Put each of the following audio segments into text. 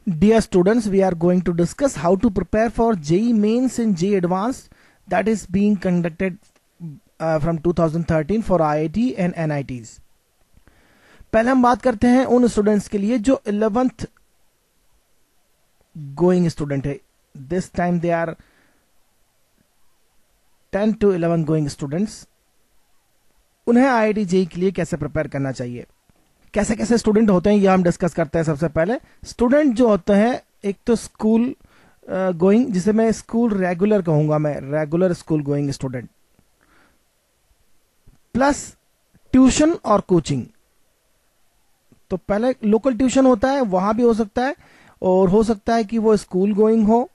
Dear students, we are going to discuss how to prepare for JEE Mains and JEE Advanced that is being conducted from 2013 for IIT and NITs. पहले हम बात करते हैं उन students के लिए जो 11th गोइंग स्टूडेंट है. This time they are 10 to 11 going students. उन्हें IIT JEE के लिए कैसे प्रिपेयर करना चाहिए, कैसे कैसे स्टूडेंट होते हैं, ये हम डिस्कस करते हैं. सबसे पहले स्टूडेंट जो होते हैं, एक तो स्कूल गोइंग, जिसे मैं स्कूल रेगुलर कहूंगा, मैं regular school going student, plus tuition और कोचिंग. तो पहले लोकल ट्यूशन होता है, वहां भी हो सकता है, और हो सकता है कि वो स्कूल गोइंग हो,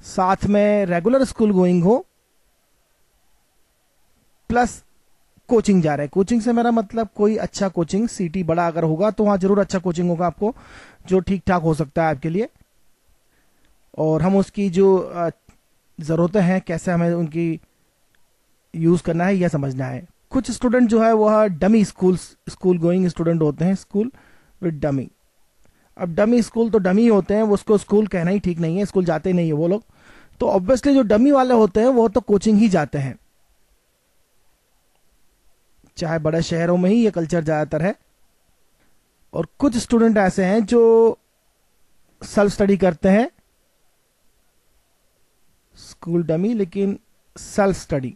साथ में रेगुलर स्कूल गोइंग हो, प्लस कोचिंग जा रहे हैं. कोचिंग से मेरा मतलब कोई अच्छा कोचिंग, सिटी बड़ा अगर होगा तो वहां जरूर अच्छा कोचिंग होगा आपको, जो ठीक ठाक हो सकता है आपके लिए. और हम उसकी जो जरूरतें हैं, कैसे हमें उनकी यूज करना है, यह समझना है. कुछ स्टूडेंट जो है वह डमी स्कूल गोइंग स्टूडेंट होते हैं, स्कूल विद डमी. अब डमी स्कूल तो डमी होते हैं, उसको स्कूल कहना ही ठीक नहीं है, स्कूल जाते नहीं है वो लोग. तो ऑब्वियसली जो डमी वाले होते हैं वो तो कोचिंग ही जाते हैं, चाहे बड़े शहरों में ही ये कल्चर ज्यादातर है. और कुछ स्टूडेंट ऐसे हैं जो सेल्फ स्टडी करते हैं, स्कूल डमी लेकिन self study.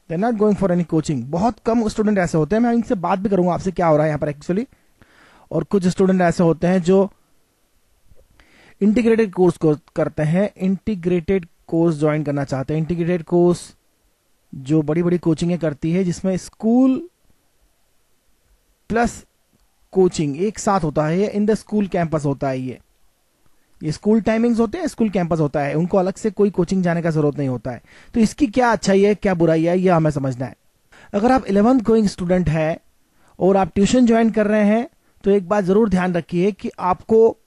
They are not going for any coaching. बहुत कम स्टूडेंट ऐसे होते हैं, मैं इनसे बात भी करूंगा आपसे क्या हो रहा है यहां पर एक्चुअली. और कुछ स्टूडेंट ऐसे होते हैं जो इंटीग्रेटेड कोर्स करते हैं, इंटीग्रेटेड कोर्स ज्वाइन करना चाहते हैं. इंटीग्रेटेड कोर्स जो बड़ी बड़ी कोचिंगें करती है, जिसमें स्कूल प्लस कोचिंग एक साथ होता है. ये इन द स्कूल कैंपस होता है. ये स्कूल टाइमिंग्स होते हैं, स्कूल कैंपस होता है, उनको अलग से कोई कोचिंग जाने का जरूरत नहीं होता है. तो इसकी क्या अच्छाई है, क्या बुराई है, यह हमें समझना है. अगर आप 11th गोइंग स्टूडेंट है और आप ट्यूशन ज्वाइन कर रहे हैं, तो एक बात जरूर ध्यान रखिए कि आपको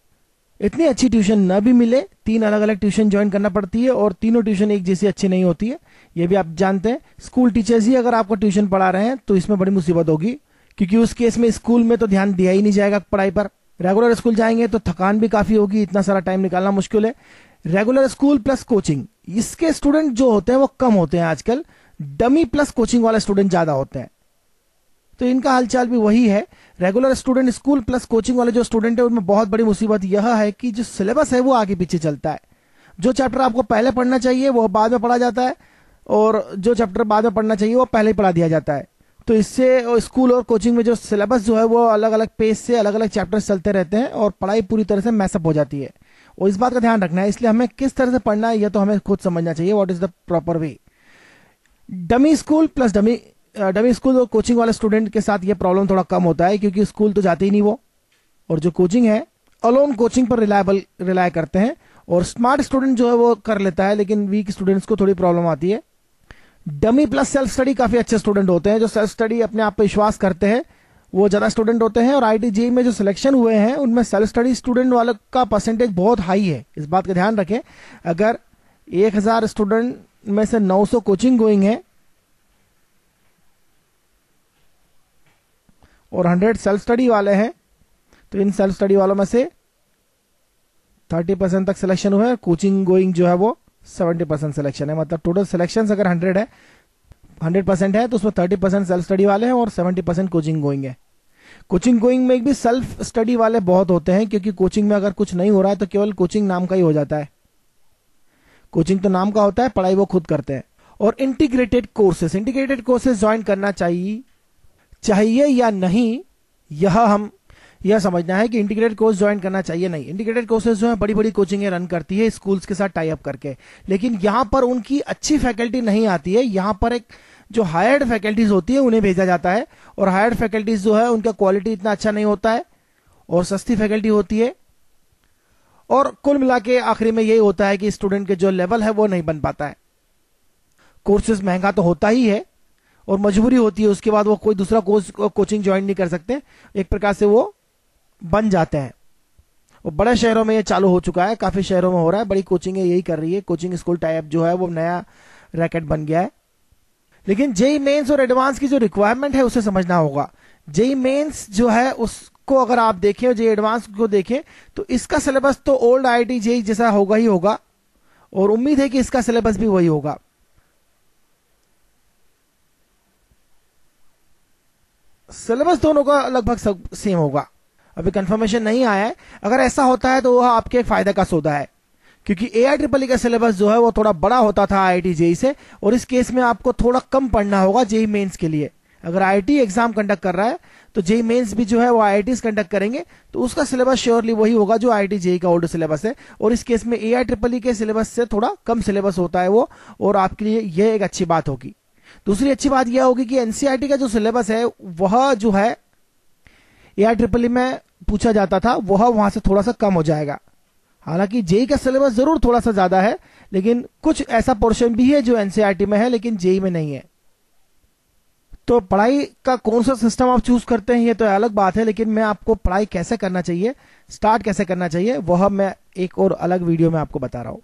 इतनी अच्छी ट्यूशन न भी मिले. 3 अलग अलग ट्यूशन ज्वाइन करना पड़ती है, और तीनों ट्यूशन एक जैसी अच्छी नहीं होती है, ये भी आप जानते हैं. स्कूल टीचर्स ही अगर आपको ट्यूशन पढ़ा रहे हैं तो इसमें बड़ी मुसीबत होगी, क्योंकि उस केस में स्कूल में तो ध्यान दिया ही नहीं जाएगा पढ़ाई पर. रेगुलर स्कूल जाएंगे तो थकान भी काफी होगी, इतना सारा टाइम निकालना मुश्किल है. रेगुलर स्कूल प्लस कोचिंग, इसके स्टूडेंट जो होते हैं वो कम होते हैं आजकल. डमी प्लस कोचिंग वाले स्टूडेंट ज्यादा होते हैं. तो इनका हालचाल भी वही है. Regular student, school plus coaching वाले जो स्टूडेंट है, उनमें बहुत बड़ी मुसीबत यह है कि जो सिलेबस है वो आगे पीछे चलता है. जो चैप्टर आपको पहले पढ़ना चाहिए वो बाद में पढ़ा जाता है, और जो चैप्टर बाद में पढ़ना चाहिए वो पहले ही पढ़ा दिया जाता है. तो इससे स्कूल और कोचिंग में जो सिलेबस जो है वो अलग अलग पेज से अलग अलग चैप्टर्स चलते रहते हैं, और पढ़ाई पूरी तरह से मैसअप हो जाती है. और इस बात का ध्यान रखना है, इसलिए हमें किस तरह से पढ़ना है यह तो हमें खुद समझना चाहिए. What is the proper way. Dummy school plus dummy school और कोचिंग वाले स्टूडेंट के साथ ये प्रॉब्लम थोड़ा कम होता है, क्योंकि स्कूल तो जाते ही नहीं वो, और जो कोचिंग है अलोन कोचिंग पर रिलाय करते हैं. और स्मार्ट स्टूडेंट जो है वो कर लेता है, लेकिन वीक स्टूडेंट्स को थोड़ी प्रॉब्लम आती है. डमी प्लस सेल्फ स्टडी काफी अच्छे स्टूडेंट होते हैं, जो सेल्फ स्टडी अपने आप पर विश्वास करते हैं, वो ज्यादा स्टूडेंट होते हैं. और IIT JEE में जो सिलेक्शन हुए हैं उनमें सेल्फ स्टडी स्टूडेंट वालों का परसेंटेज बहुत हाई है. इस बात का ध्यान रखें. अगर 1000 स्टूडेंट में से 900 कोचिंग गोइंग है और 100 सेल्फ स्टडी वाले हैं, तो इन सेल्फ स्टडी वालों में से 30% तक सिलेक्शन हुआ है. कोचिंग गोइंग जो है वो 70% सिलेक्शन है. मतलब टोटल सिलेक्शन अगर 100% है तो उसमें 30% सेल्फ स्टडी वाले हैं और 70% कोचिंग गोइंग है. कोचिंग गोइंग में भी सेल्फ स्टडी वाले बहुत होते हैं, क्योंकि कोचिंग में अगर कुछ नहीं हो रहा है तो केवल कोचिंग नाम का ही हो जाता है. कोचिंग तो नाम का होता है, पढ़ाई वो खुद करते हैं. और इंटीग्रेटेड कोर्सेज ज्वाइन करना चाहिए या नहीं, यह समझना है कि इंटीग्रेटेड कोर्स ज्वाइन करना चाहिए नहीं. इंटीग्रेटेड कोर्सेज जो है बड़ी बड़ी कोचिंगें रन करती है स्कूल्स के साथ टाई अप करके, लेकिन यहां पर उनकी अच्छी फैकल्टी नहीं आती है. यहां पर एक जो हायर्ड फैकल्टीज होती है उन्हें भेजा जाता है, और हायर्ड फैकल्टीज जो है उनका क्वालिटी इतना अच्छा नहीं होता है, और सस्ती फैकल्टी होती है. और कुल मिला के आखिरी में यही होता है कि स्टूडेंट के जो लेवल है वो नहीं बन पाता है. कोर्सेज महंगा तो होता ही है, और मजबूरी होती है, उसके बाद वो कोई दूसरा कोचिंग ज्वाइन नहीं कर सकते, एक प्रकार से वो बन जाते हैं. और बड़े शहरों में ये चालू हो चुका है, काफी शहरों में हो रहा है, बड़ी कोचिंगें यही कर रही है. कोचिंग स्कूल टाइप जो है वो नया रैकेट बन गया है. लेकिन जेई मेंस और एडवांस की जो रिक्वायरमेंट है उसे समझना होगा। जेई मेंस जो है उसको अगर आप देखें और जेई एडवांस को देखें तो इसका सिलेबस तो ओल्ड आईआईटी जेई जैसा होगा ही होगा, और उम्मीद है कि इसका सिलेबस भी वही होगा। सिलेबस दोनों का लगभग सब सेम होगा। अभी कंफर्मेशन नहीं आया है, अगर ऐसा होता है तो वह आपके एक फायदे का सौदा है, क्योंकि AIEEE का सिलेबस जो है वो थोड़ा बड़ा होता था IIT जेई से, और इस केस में आपको थोड़ा कम पढ़ना होगा जेई मेंस के लिए। अगर IIT एग्जाम कंडक्ट कर रहा है तो जेई मेंस भी जो है वो IITs कंडक्ट करेंगे, तो उसका सिलेबस श्योरली वही होगा जो IIT जेई का ओल्ड सिलेबस है, और इस केस में AIEEE के सिलेबस से थोड़ा कम सिलेबस होता है वो, और आपके लिए यह एक अच्छी बात होगी। दूसरी अच्छी बात यह होगी कि एनसीईआरटी का जो सिलेबस है वह जो है AIEEE में पूछा जाता था वह वहां से थोड़ा सा कम हो जाएगा। हालांकि जेई का सिलेबस जरूर थोड़ा सा ज्यादा है, लेकिन कुछ ऐसा पोर्शन भी है जो एनसीईआरटी में है लेकिन जेई में नहीं है। तो पढ़ाई का कौन सा सिस्टम आप चूज करते हैं ये तो अलग बात है, लेकिन मैं आपको पढ़ाई कैसे करना चाहिए, स्टार्ट कैसे करना चाहिए, वह मैं एक और अलग वीडियो में आपको बता रहा हूं।